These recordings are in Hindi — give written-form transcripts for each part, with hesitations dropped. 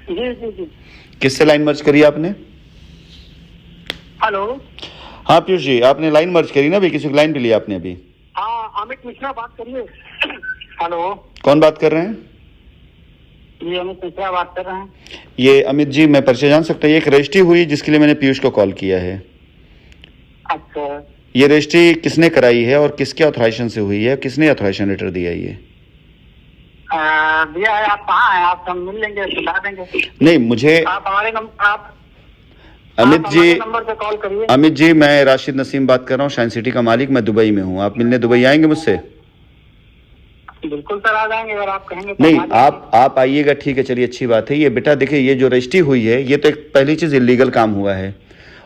जी जी जी। किससे लाइन मर्ज करी आपने? हेलो। हाँ पीयूष जी, आपने लाइन मर्ज करी ना अभी, किसी की लाइन पे लिया आपने अभी? हाँ अमित मिश्रा बात करिए। हेलो। कौन बात कर रहे हैं? ये अमित मिश्रा बात कर रहे हैं। ये अमित जी, मैं परिचय जान सकता हूँ? ये एक रजिस्ट्री हुई जिसके लिए मैंने पीयूष को कॉल किया है। अच्छा। ये रजिस्ट्री किसने कराई है और किसके ऑथराइजेशन से हुई है? किसने ऑथराइजेशन लेटर दिया है ये? भैया आप कहाँ हैं? आप हम मिल लेंगे, बता देंगे। नहीं मुझे आप हमारे आप अमित आप जी, हमारे नंबर पे कॉल करिए। अमित जी मैं राशिद नसीम बात कर रहा हूँ, शाइन सिटी का मालिक। मैं दुबई में हूँ, आप मिलने दुबई आएंगे मुझसे? बिल्कुल सर, आ जाएंगे अगर आप कहेंगे तो। नहीं आप आइएगा, ठीक है, चलिए अच्छी बात है। ये बेटा देखिए, ये जो रजिस्ट्री हुई है ये तो एक पहली चीज इलीगल काम हुआ है,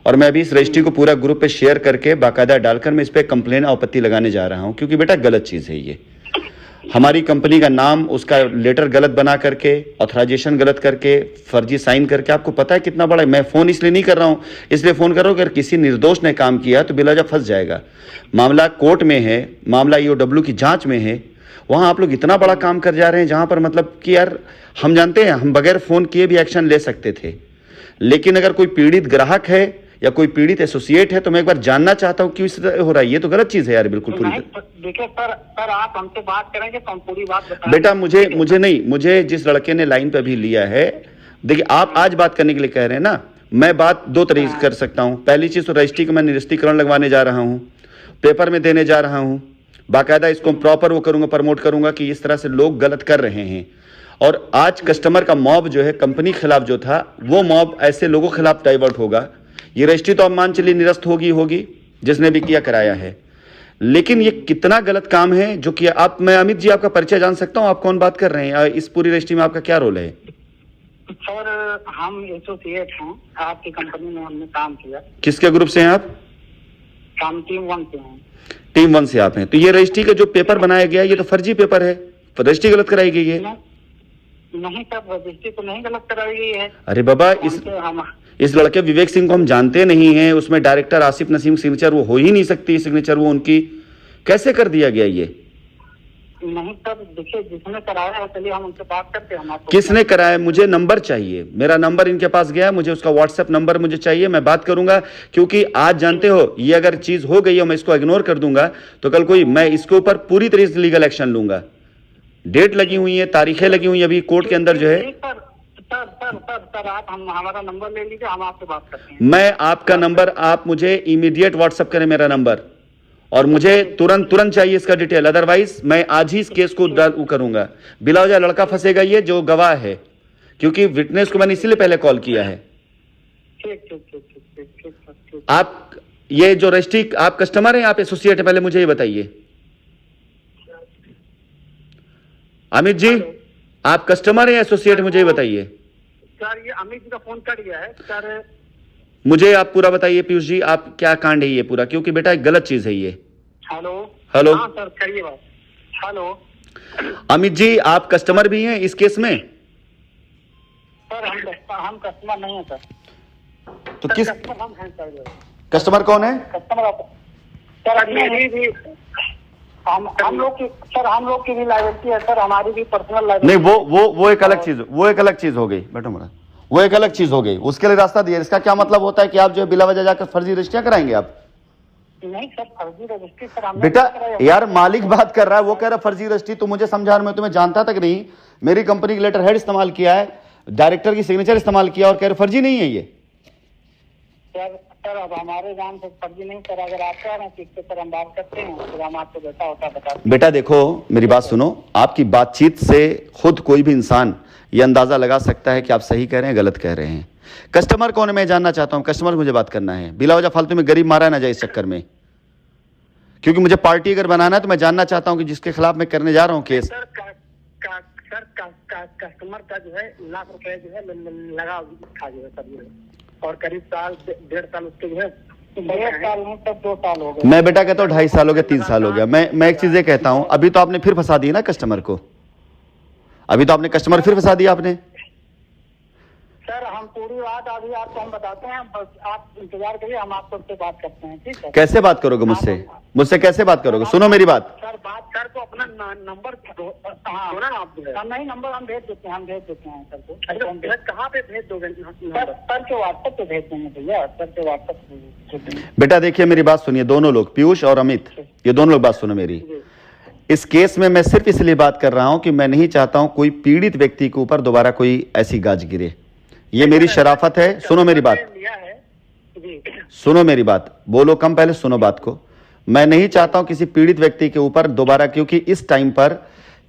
और मैं अभी इस रजिस्ट्री को पूरा ग्रुप पे शेयर करके बाकायदा डालकर मैं इस पे कंप्लेन आपत्ति लगाने जा रहा हूँ, क्योंकि बेटा गलत चीज है ये। हमारी कंपनी का नाम, उसका लेटर गलत बना करके, ऑथराइजेशन गलत करके, फर्जी साइन करके, आपको पता है कितना बड़ा है। मैं फोन इसलिए नहीं कर रहा हूँ, इसलिए फोन कर रहा हूँ अगर किसी निर्दोष ने काम किया तो बिलाजा फंस जाएगा। मामला कोर्ट में है, मामला ईओडब्ल्यू की जांच में है, वहां आप लोग इतना बड़ा काम कर जा रहे हैं जहां पर मतलब कि यार, हम जानते हैं हम बगैर फोन किए भी एक्शन ले सकते थे, लेकिन अगर कोई पीड़ित ग्राहक है या कोई पीड़ित एसोसिएट है तो मैं एक बार जानना चाहता हूं क्यों इस तरह हो रहा है। ये तो गलत चीज है यार, बिल्कुल पूरी तरह। देखिए सर आप हमसे बात करेंगे तो हम पूरी बात बताएंगे। बेटा मुझे जिस लड़के ने लाइन पे अभी लिया है, देखिए आप आज बात करने के लिए कह रहे हैं ना, मैं बात दो तरीके से कर सकता हूं। पहली चीज तो रजिस्ट्री का मैं निरस्तीकरण लगवाने जा रहा हूं, पेपर में देने जा रहा हूं, बाकायदा इसको प्रॉपर वो करूंगा, प्रमोट करूंगा कि इस तरह से लोग गलत कर रहे हैं। और आज कस्टमर का मॉब जो है कंपनी के खिलाफ जो था, वो मॉब ऐसे लोगों के खिलाफ डाइवर्ट होगा। ये रजिस्ट्री तो आप मान चलिए निरस्त होगी जिसने भी किया कराया है, लेकिन ये कितना गलत काम है जो किया। आप, मैं अमित जी आपका परिचय जान सकता हूं? आप कौन बात कर रहे हैं? इस पूरी रजिस्ट्री में आपका क्या रोल है? सर हम एसोसिएट हैं, आपकी कंपनी में हमने काम किया। किसके ग्रुप से हैं आप? हम टीम 1 से हैं। टीम 1 से आप हैं? तो ये रजिस्ट्री का जो पेपर बनाया गया ये तो फर्जी पेपर है, रजिस्ट्री गलत कराई गई है। नहीं सर, रजिस्ट्री तो नहीं गलत कराई गई है। अरे बाबा, इस लड़के विवेक सिंह को हम जानते नहीं हैं, उसमें डायरेक्टर आसिफ नसीम सिग्नेचर वो हो ही नहीं सकती, सिग्नेचर वो उनकी कैसे कर दिया गया ये? नहीं सर, देखिए जिसने कराया है, चलिए हम उनसे बात करते हैं। किसने कराया? मुझे नंबर चाहिए, मेरा नंबर इनके पास गया, मुझे उसका व्हाट्सएप नंबर मुझे चाहिए, मैं बात करूंगा। क्योंकि आज जानते हो, ये अगर चीज हो गई है मैं इसको इग्नोर कर दूंगा तो कल कोई, मैं इसके ऊपर पूरी तरीके से लीगल एक्शन लूंगा। डेट लगी हुई है, तारीखें लगी हुई है अभी कोर्ट के अंदर जो है। सर आप हमारा नंबर ले लीजिए, हम आपसे बात करते हैं। मैं आपका नंबर, आप मुझे इमीडिएट व्हाट्सएप करें मेरा नंबर, और मुझे तुरंत चाहिए इसका डिटेल, अदरवाइज मैं आज ही इस केस को करूंगा। बिला वजह लड़का फंसेगा ये जो गवाह है, क्योंकि विटनेस को मैंने इसीलिए पहले कॉल किया है। आप ये जो रजिस्ट्री, आप कस्टमर हैं, आप एसोसिएट है? पहले मुझे ये बताइए अमित जी, आप कस्टमर हैं या एसोसिएट? मुझे ये बताइए सर। ये अमित जी का फोन कट गया है सर। मुझे आप पूरा बताइए पीयूष जी, आप क्या कांड है ये पूरा, क्योंकि बेटा एक गलत चीज है ये। हेलो। हाँ सर करिए बात। हेलो अमित जी, आप कस्टमर भी हैं इस केस में? सर हम कस्टमर नहीं है सर। तो किस कस्टमर हम हैं सर। कस्टमर कौन है? कस्टमर सर मेरी भी, हम लोग की भी लायबिलिटी है सर, हमारी भी पर्सनल लायबिलिटी। नहीं, वो एक अलग चीज, वो एक अलग चीज हो गई। बैठो मेरा, वो एक अलग चीज हो गई, उसके लिए रास्ता दिया। इसका क्या मतलब होता है कि आप जो बिला वजह जाकर फर्जी रजिस्ट्रियां कराएंगे आप? नहीं सर, फर्जी रजिस्ट्री सर बेटा यार, मालिक बात कर रहा है, वो कह रहा है फर्जी रजिस्ट्री, तो मुझे समझा, मैं तुम्हें जानता तक नहीं। मेरी कंपनी की लेटर हेड इस्तेमाल किया है, डायरेक्टर की सिग्नेचर इस्तेमाल किया, और कह रहे फर्जी नहीं है ये। सर अब हमारे जान से फर्जी नहीं सर, अगर आप कह रहे हैं कि सर हम बात करते हैं तो हम आपको जैसा होता है बता। बेटा देखो, मेरी बात सुनो, आपकी बातचीत से खुद कोई भी इंसान ये अंदाजा लगा सकता है कि आप सही कह रहे हैं, गलत कह रहे हैं। कस्टमर कौन है मैं जानना चाहता हूं, कस्टमर मुझे बात करना है। बिला वजह फालतू में गरीब मारा ना जाए इस चक्कर में, क्योंकि मुझे पार्टी अगर बनाना है तो मैं जानना चाहता हूं कि जिसके खिलाफ मैं करने जा रहा हूं केस। सर कस्टमर का जो है लाख रुपए जो है लगा था जो है सर, और करीब साल 1.5 साल उसके जो है, 1.5 साल नहीं तब 2 साल हो गए। मैं बेटा कहता हूँ 2.5 साल हो गया, 3 साल हो गया। मैं एक चीज ये कहता हूँ, अभी तो आपने फिर फंसा दिया ना कस्टमर को, अभी तो आपने कस्टमर फिर फंसा दिया आपने। सर हम पूरी बात अभी आपको हम बताते हैं, बस आप इंतजार करिए, हम आपको उससे बात करते हैं, ठीक है? कैसे बात करोगे मुझसे? मुझसे कैसे बात करोगे? सुनो मेरी बात। सर बात कर तो अपना नंबर हाँ ना आप नहीं नंबर हम भेज देते हैं, सर को। अच्छा कहाँ पे भेज दोगे? सर के व्हाट्सएप पे भेज देंगे भैया, सर के व्हाट्सएप। बेटा देखिए मेरी बात सुनिए, दोनों लोग पीयूष और अमित, ये दोनों लोग बात सुनो मेरी। इस केस में मैं सिर्फ इसलिए बात कर रहा हूं कि मैं नहीं चाहता हूं कोई पीड़ित व्यक्ति के ऊपर दोबारा कोई ऐसी गाज गिरे। ये मेरी शराफत है। सुनो मेरी बात, सुनो मेरी बात, बोलो कम, पहले सुनो बात को। मैं नहीं चाहता हूं किसी पीड़ित व्यक्ति के ऊपर दोबारा, क्योंकि इस टाइम पर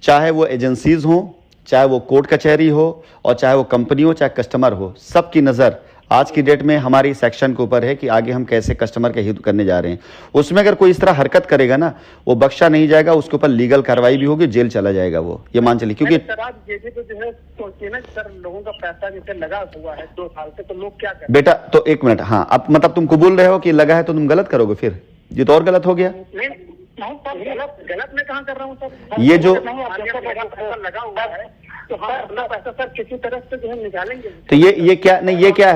चाहे वो एजेंसीज हो, चाहे वो कोर्ट कचहरी हो, और चाहे वो कंपनी हो, चाहे कस्टमर हो, सबकी नज़र आज की डेट में हमारी सेक्शन के ऊपर है कि आगे हम कैसे कस्टमर के हित करने जा रहे हैं। उसमें अगर कोई इस तरह हरकत करेगा ना, वो बख्शा नहीं जाएगा, उसके ऊपर लीगल कार्रवाई भी होगी, जेल चला जाएगा वो, ये मान चलिए। क्योंकि सर आप ये भी तो जो है सोचिए ना सर, लोगों का पैसा जैसे लगा हुआ है 2 साल से, तो लोग क्या करें? बेटा तो एक मिनट, हाँ अब मतलब तुम कबूल रहे हो कि लगा है तो तुम गलत करोगे, फिर ये तो और गलत हो गया। नहीं गलत मैं कहाँ कर रहा हूँ सर? ये जो पैसा लगा हुआ है तो हम अपना पैसा सर किसी तरह से जो है निकालेंगे। तो ये क्या नहीं, ये क्या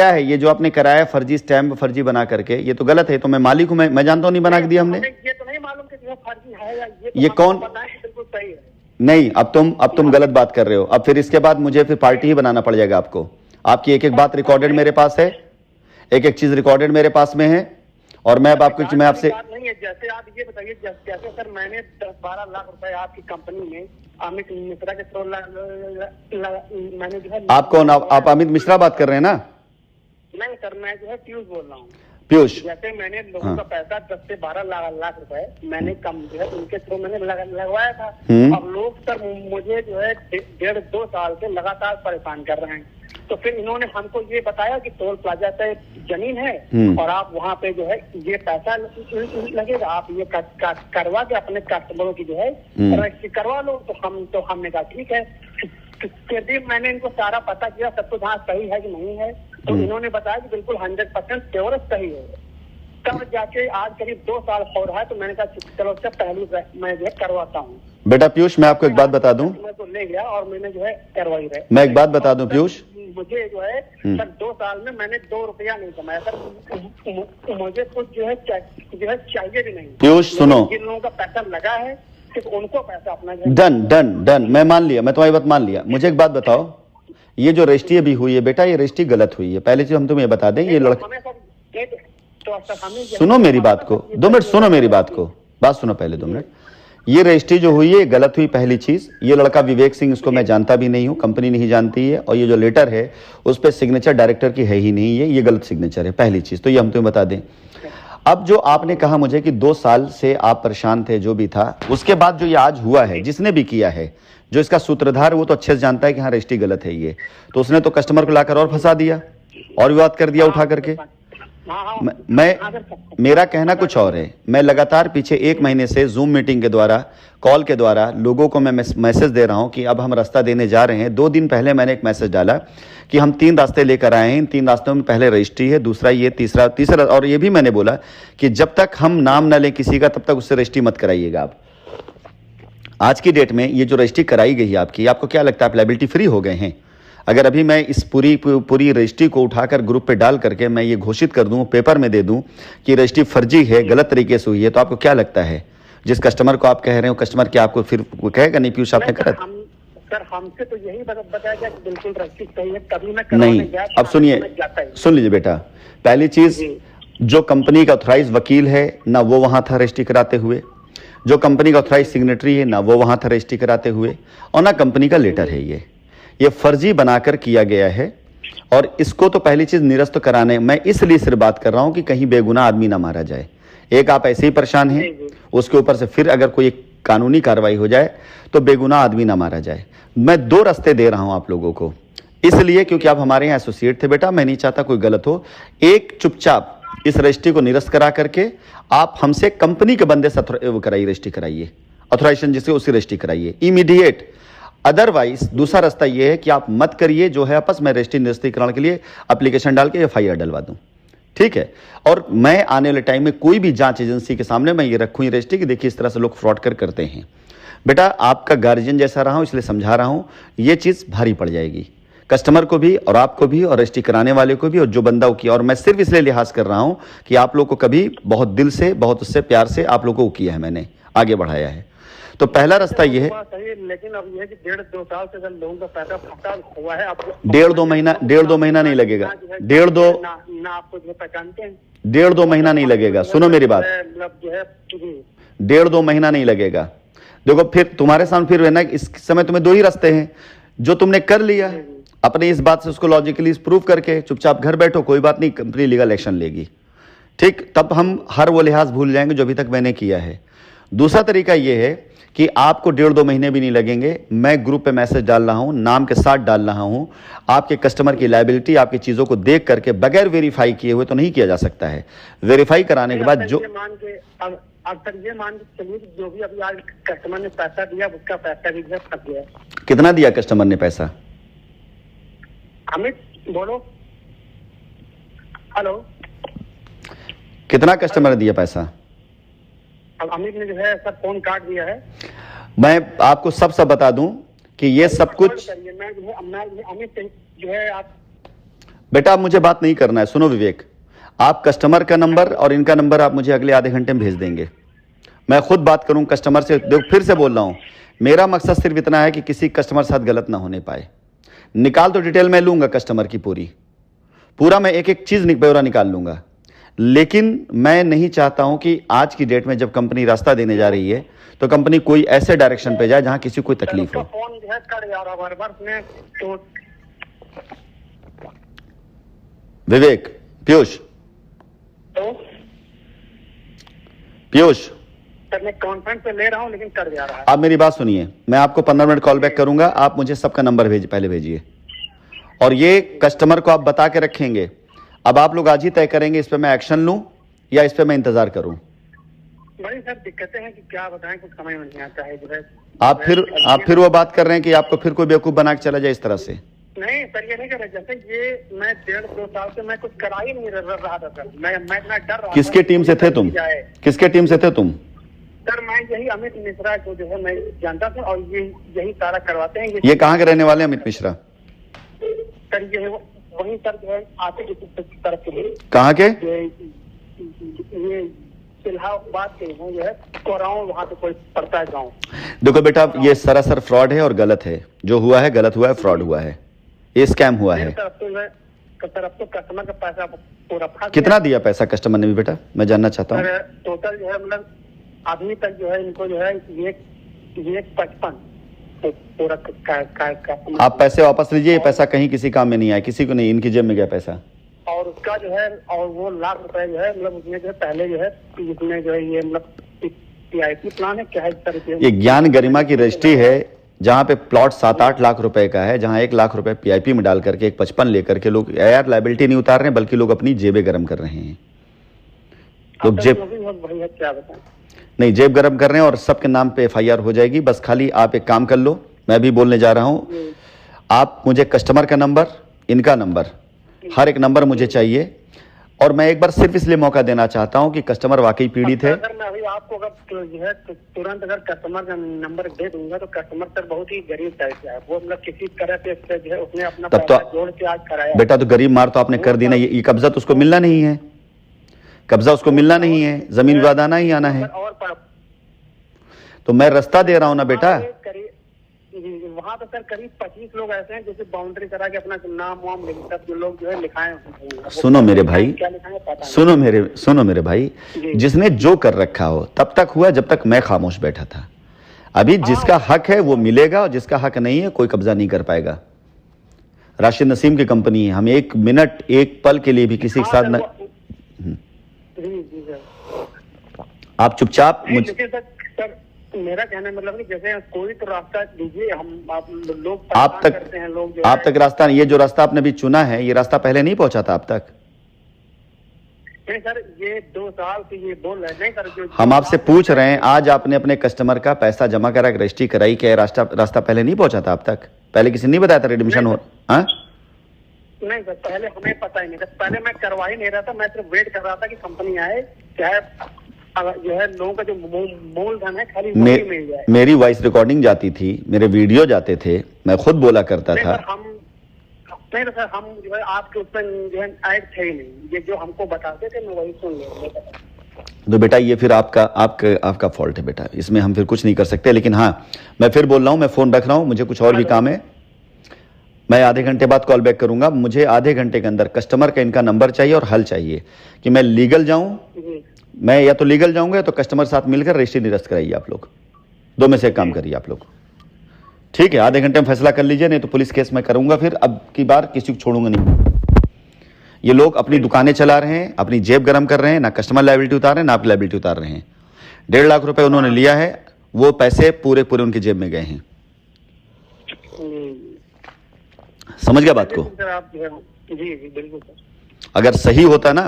है, ये जो आपने कराया फर्जी स्टैम्प फर्जी बना करके, ये तो गलत है। तो मैं मालिक हूँ, मैं जानता हूँ नहीं बना के दिया हमने। ये तो नहीं मालूम कि जो फर्जी है या ये कौन? बिल्कुल सही है। नहीं, अब तुम गलत बात कर रहे हो। अब फिर इसके बाद मुझे फिर पार्टी ही बनाना पड़ जाएगा आपको। आपकी एक एक बात रिकॉर्डेड मेरे पास है, एक एक चीज रिकॉर्डेड मेरे पास में है, और मैं अब आपको मैं आपसे नहीं है। जैसे आप ये बताइए, जैसे सर मैंने 10-12 लाख रुपए आपकी कंपनी में अमित मिश्रा के थ्रू मैंने जो है। आप कौन? आप अमित मिश्रा बात कर रहे हैं ना? नहीं सर, मैं जो है पीयूष बोल रहा हूँ। पीयूष, जैसे मैंने लोगों का पैसा 10 से 12 लाख रुपए मैंने कम जो है उनके थ्रू मैंने लगवाया था। अब लोग सर मुझे जो है 1.5-2 साल से लगातार परेशान कर रहे हैं। तो फिर इन्होंने हमको ये बताया कि टोल प्लाजा पे जमीन है और आप वहाँ पे जो है ये पैसा लगेगा, आप ये करवा के अपने कस्टमरों की जो है रजिस्ट्री करवा लो। तो हमने कहा ठीक है। फिर भी मैंने इनको सारा पता किया, सब कुछ हाँ सही है कि नहीं है, तो इन्होंने बताया कि बिल्कुल 100% प्योर सही है। तब जाके आज करीब 2 साल हो रहा है, तो मैंने कहा चलो उससे पहले मैं जो है करवाता हूँ। बेटा पीयूष, मैं आपको एक बात बता दूं, मैं तो ले गया और मैंने जो है करवाई रहे। मैं एक बात बता दूं पीयूष, मुझे जो है सर 2 साल में मैंने 2 रुपया नहीं कमाया सर। मुझे कुछ जो है चाहिए भी नहीं। पीयूष सुनो, जिन लोगों का पैसा लगा है सिर्फ उनको पैसा अपना डन, मैं मान लिया, मैं तुम्हारी बात मान लिया। मुझे एक बात बताओ, ये जो रजिस्ट्री अभी हुई है बेटा, ये रजिस्ट्री गलत हुई है। पहले चीज हम तुम्हें बता दें, ये लड़का सुनो मेरी बात को, 2 मिनट सुनो मेरी बात को, बात सुनो पहले 2 मिनट। ये रजिस्ट्री जो हुई है गलत हुई, पहली चीज। ये लड़का विवेक सिंह, इसको मैं जानता भी नहीं हूँ, कंपनी नहीं जानती है, और ये जो लेटर है उस पर सिग्नेचर डायरेक्टर की है ही नहीं है, ये गलत सिग्नेचर है, पहली चीज। तो ये हम तुम्हें बता दें। अब जो आपने कहा मुझे कि 2 साल से आप परेशान थे, जो भी था, उसके बाद जो ये आज हुआ है, जिसने भी किया है, जो इसका सूत्रधार, वो तो अच्छे से जानता है कि हाँ रजिस्ट्री गलत है ये, तो उसने तो कस्टमर को लाकर और फंसा दिया और विवाद कर दिया उठा करके। मेरा कहना कुछ और है। मैं लगातार पीछे 1 महीने से जूम मीटिंग के द्वारा, कॉल के द्वारा लोगों को मैं मैसेज दे रहा हूं कि अब हम रास्ता देने जा रहे हैं। 2 दिन पहले मैंने एक मैसेज डाला कि हम 3 रास्ते लेकर आए हैं, इन 3 रास्तों में पहले रजिस्ट्री है, दूसरा ये, तीसरा, और ये भी मैंने बोला कि जब तक हम नाम न लें किसी का, तब तक उससे रजिस्ट्री मत कराइएगा आप। आज की डेट में ये जो रजिस्ट्री कराई गई है आपकी, आपको क्या लगता है आप लायबिलिटी फ्री हो गए हैं? अगर अभी मैं इस पूरी रजिस्ट्री को उठाकर ग्रुप पे डाल करके मैं ये घोषित कर दूं, पेपर में दे दूं कि रजिस्ट्री फर्जी है, गलत तरीके से हुई है, तो आपको क्या लगता है जिस कस्टमर को आप कह रहे हो, कस्टमर क्या आपको फिर कहेगा नहीं पीयूष आपने गलत? सर हमसे तो यही बताया गया कि बिल्कुल रजिस्ट्री सही है, कभी मैं नहीं। अब सुनिए, सुन लीजिए बेटा, पहली चीज, जो कंपनी का ऑथराइज वकील है ना वो वहां था रजिस्ट्री कराते हुए, जो कंपनी का ऑथराइज सिग्नेटरी है ना वो वहां था रजिस्ट्री कराते हुए, और ना कंपनी का लेटर है। ये फर्जी बनाकर किया गया है, और इसको तो पहली चीज निरस्त कराने, मैं इसलिए सिर्फ बात कर रहा हूं कि कहीं बेगुनाह आदमी ना मारा जाए। एक आप ऐसे ही परेशान हैं, उसके ऊपर से फिर अगर कोई कानूनी कार्रवाई हो जाए तो बेगुनाह आदमी ना मारा जाए। मैं 2 रास्ते दे रहा हूं आप लोगों को, इसलिए क्योंकि आप हमारे यहाँ एसोसिएट थे बेटा, मैं नहीं चाहता कोई गलत हो। एक, चुपचाप इस रजिस्ट्री को निरस्त करा करके आप हमसे कंपनी के बंदे से कराइए, रजिस्ट्री कराइए, ऑथराइजेशन जिससे उसी रजिस्ट्री कराइए इमीडिएट। अदरवाइज दूसरा रास्ता यह है कि आप मत करिए, जो है आपस में रजिस्ट्री निरस्तीकरण के लिए एप्लीकेशन डाल के FIR डलवा दूं, ठीक है? और मैं आने वाले टाइम में कोई भी जांच एजेंसी के सामने मैं ये रखूं ये रजिस्ट्री कि देखिए इस तरह से लोग फ्रॉड करते हैं। बेटा आपका गार्जियन जैसा रहा हूं इसलिए समझा रहा हूं, ये चीज भारी पड़ जाएगी, कस्टमर को भी और आपको भी और रजिस्ट्री कराने वाले को भी और जो बंदा किया। और मैं सिर्फ इसलिए लिहाज कर रहा हूं कि आप लोग को कभी बहुत दिल से, बहुत उससे प्यार से आप लोगों को किया है, मैंने आगे बढ़ाया है। तो पहला रास्ता ये है, लेकिन अब ये कि 1.5-2 साल से लोगों का पैसा फंसा हुआ है। अब 1.5-2 महीना नहीं लगेगा। 1.5-2 ना आपको जो पहचानते हैं, 1.5-2 महीना नहीं लगेगा। सुनो मेरी बात, मतलब जो है 1.5-2 महीना नहीं लगेगा। देखो फिर तुम्हारे सामने फिर है ना, इस समय तुम्हें दो ही रास्ते हैं। जो तुमने कर लिया अपने इस बात से उसको लॉजिकली प्रूव करके चुपचाप घर बैठो, कोई बात नहीं, कंपनी लीगल एक्शन लेगी, ठीक। तब हम हर वो लिहाज भूल जाएंगे जो अभी तक मैंने किया है। दूसरा तरीका ये है कि आपको 1.5-2 महीने भी नहीं लगेंगे। मैं ग्रुप पे मैसेज डाल रहा हूं, नाम के साथ डाल रहा हूं। आपके कस्टमर की लायबिलिटी आपकी चीजों को देख करके बगैर वेरीफाई किए हुए तो नहीं किया जा सकता है। वेरीफाई कराने के बाद जो अब सर ये मान के चलिए कि जो भी अभी आज कस्टमर ने पैसा दिया उसका पैसा भी फंस गया। कितना दिया कस्टमर ने पैसा? अमित बोलो। हेलो, कितना कस्टमर ने दिया पैसा? अब अमित ने जो है सर फोन काट दिया है। मैं आपको सब बता दूं कि ये सब कुछ, अमित जो है आप बेटा आप मुझे बात नहीं करना है। सुनो विवेक, आप कस्टमर का नंबर और इनका नंबर आप मुझे अगले आधे घंटे में भेज देंगे। मैं खुद बात करूं कस्टमर से। देखो फिर से बोल रहा हूं, मेरा मकसद सिर्फ इतना है कि किसी कस्टमर साथ गलत ना होने पाए। निकाल तो डिटेल मैं लूंगा कस्टमर की पूरा मैं एक एक चीज ब्यौरा निकाल लूंगा। लेकिन मैं नहीं चाहता हूं कि आज की डेट में जब कंपनी रास्ता देने जा रही है तो कंपनी कोई ऐसे डायरेक्शन पे जाए जहां किसी को कोई तकलीफ हो। फोन जो है कट जा रहा बार-बार में तो विवेक, पीयूष सर मैं कॉन्फ्रेंस पे ले रहा हूं लेकिन कर जा रहा है। आप मेरी बात सुनिए, मैं आपको 15 मिनट कॉल बैक करूंगा। आप मुझे सबका नंबर पहले भेजिए और ये कस्टमर को आप बता के रखेंगे। अब आप लोग आज ही तय करेंगे इस पे मैं एक्शन लूं या इस पे मैं इंतजार करूं। बड़ी सर दिक्कतें हैं कि क्या बताएं, कुछ समझ में नहीं आता है जो है। आप फिर वो बात कर रहे हैं कि आपको फिर कोई बेवकूफ बना के चला जाए इस तरह से। नहीं सर ये नहीं कर रहे। जैसे ये मैं 1.5-2 साल से मैं कुछ करा ही नहीं रहा था सर। मैं इतना डर रहा। किसके टीम से थे तुम? किसके टीम से थे तुम? सर मैं यही अमित मिश्रा को जो है मैं जानता था और ये यही सारा करवाते हैं। ये कहाँ के रहने वाले हैं अमित मिश्रा? सर ये वही सर जो है आते तरफ के लिए। कहाँ के? ये इलाहाबाद के जो है कोराओं वहाँ पे कोई पड़ता है गाँव। देखो बेटा ये सरासर फ्रॉड है और गलत है। जो हुआ है गलत हुआ है, फ्रॉड हुआ है, ये स्कैम हुआ है। सर अब तो कस्टमर का पैसा पूरा फंस। कितना दिया पैसा कस्टमर ने भी बेटा, मैं जानना चाहता हूँ। टोटल जो है मतलब अभी तक जो है इनको जो है ये 55 पूरा आप पैसे वापस लीजिए। पैसा कहीं किसी काम में नहीं आया, किसी को नहीं, इनकी जेब में गया पैसा। और उसका जो है और वो लाख रुपए जो है मतलब उसमें जो है पहले जो है इसमें जो है ये मतलब PIP प्लान है क्या है सर? ये ज्ञान गरिमा की रजिस्ट्री है जहाँ पे प्लॉट 7-8 लाख रुपए का है, जहाँ 1 लाख रुपए PIP में डाल करके 55 लेकर के लोग यार लाइबिलिटी नहीं उतार रहे हैं बल्कि लोग अपनी जेबें गर्म कर रहे हैं। लोग जेब क्या बताएं, नहीं जेब गर्म कर रहे हैं और सबके नाम पे FIR हो जाएगी। बस खाली आप एक काम कर लो, मैं भी बोलने जा रहा हूँ। आप मुझे कस्टमर का नंबर, इनका नंबर, हर एक नंबर मुझे चाहिए। और मैं एक बार सिर्फ इसलिए मौका देना चाहता हूँ कि कस्टमर वाकई पीड़ित है। अगर मैं अभी आपको अगर जो है तुरंत अगर कस्टमर का नंबर दे दूंगा तो कस्टमर सर बहुत ही गरीब टाइप का है। वो मतलब किसी तरह से जो है उसने अपना पैसा जोड़ के आज कराया। बेटा तो गरीब मार तो आपने कर दी ना। ये कब्जा तो उसको मिलना नहीं है, कब्जा उसको मिलना नहीं है, जमीन विवाद आना ही आना है। तो मैं रास्ता दे रहा हूँ ना बेटा। वहाँ तो सर करीब 25 लोग ऐसे हैं जैसे बाउंड्री करा के अपना नाम वाम सब जो लोग जो है लिखाए। सुनो मेरे भाई, सुनो मेरे भाई, जिसने जो कर रखा हो तब तक हुआ जब तक मैं खामोश बैठा था। अभी जिसका हक है वो मिलेगा और जिसका हक नहीं है कोई कब्जा नहीं कर पाएगा। राशिद नसीम की कंपनी है, हम 1 मिनट 1 पल के लिए भी किसी के साथ न। आप चुपचाप मेरा कहना मतलब जैसे कोई तो रास्ता दीजिए। हम आप लोग आप तक करते हैं, लोग आप तक रास्ता, ये जो रास्ता आपने भी चुना है ये रास्ता पहले नहीं पहुंचा था आप तक। नहीं सर ये 2 साल से ये बोल रहे हैं सर। हम आपसे पूछ रहे हैं, आज आपने अपने कस्टमर का पैसा जमा करा, रजिस्ट्री कराई, क्या रास्ता पहले नहीं पहुंचा था आप तक? पहले किसी नहीं बताया था रिडम्पशन हो? नहीं सर पहले हमें पता ही नहीं था। पहले मैं करवा ही नहीं रहा था, मैं सिर्फ वेट कर रहा था कि कंपनी आए, चाहे जो है लोगों का जो मूलधन है खाली मिल जाए। मेरी वॉइस रिकॉर्डिंग जाती थी, मेरे वीडियो जाते थे, मैं खुद बोला करता था। नहीं तो सर हम जो है आपके ऊपर जो है ऐड थे ही नहीं, ये जो हमको बताते थे मैं वही सुन ले। तो बेटा ये फिर आपका फॉल्ट है बेटा, इसमें हम फिर कुछ नहीं कर सकते। लेकिन हाँ, मैं फिर बोल रहा हूँ, मैं फ़ोन रख रहा हूँ, मुझे कुछ और भी काम है। मैं आधे घंटे बाद कॉल बैक करूंगा। मुझे आधे घंटे के अंदर कस्टमर का इनका नंबर चाहिए और हल चाहिए कि मैं लीगल जाऊं। मैं या तो लीगल जाऊंगा तो कस्टमर साथ मिलकर रजिस्ट्री निरस्त कराइए आप लोग, दो में से एक काम करिए आप लोग। ठीक है, आधे घंटे में फैसला कर लीजिए, नहीं तो पुलिस केस मैं करूंगा। फिर अब की बार किसी को छोड़ूंगा नहीं। ये लोग अपनी दुकानें चला रहे हैं, अपनी जेब गर्म कर रहे हैं, ना कस्टमर लायबिलिटी उतार रहे हैं ना आप लायबिलिटी उतार रहे हैं। 1.5 लाख रुपए उन्होंने लिया है, वो पैसे पूरे पूरे उनकी जेब में गए हैं। समझ गया बात को? जी बिल्कुल सर। अगर सही होता ना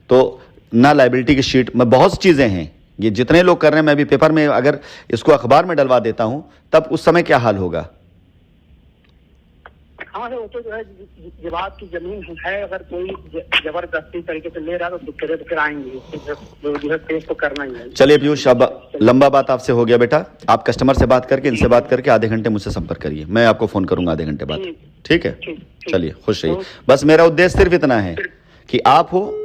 तो ना लायबिलिटी की शीट में बहुत सी चीजें हैं, ये जितने लोग कर रहे हैं, मैं भी पेपर में अगर इसको अखबार में डलवा देता हूं तब उस समय क्या हाल होगा। हाँ वो तो जो है जब आपकी जमीन है, अगर कोई जबरदस्ती तरीके से ले रहा है तो दिक्कतें तो फिर आएंगी, जो है केस तो करना ही है। चलिए पीयूष, अब लंबा बात आपसे हो गया बेटा, आप कस्टमर से बात करके इनसे बात करके आधे घंटे मुझसे संपर्क करिए, मैं आपको फोन करूंगा आधे घंटे बाद। ठीक है, चलिए खुश रहिए। बस मेरा उद्देश्य सिर्फ इतना है कि आप हो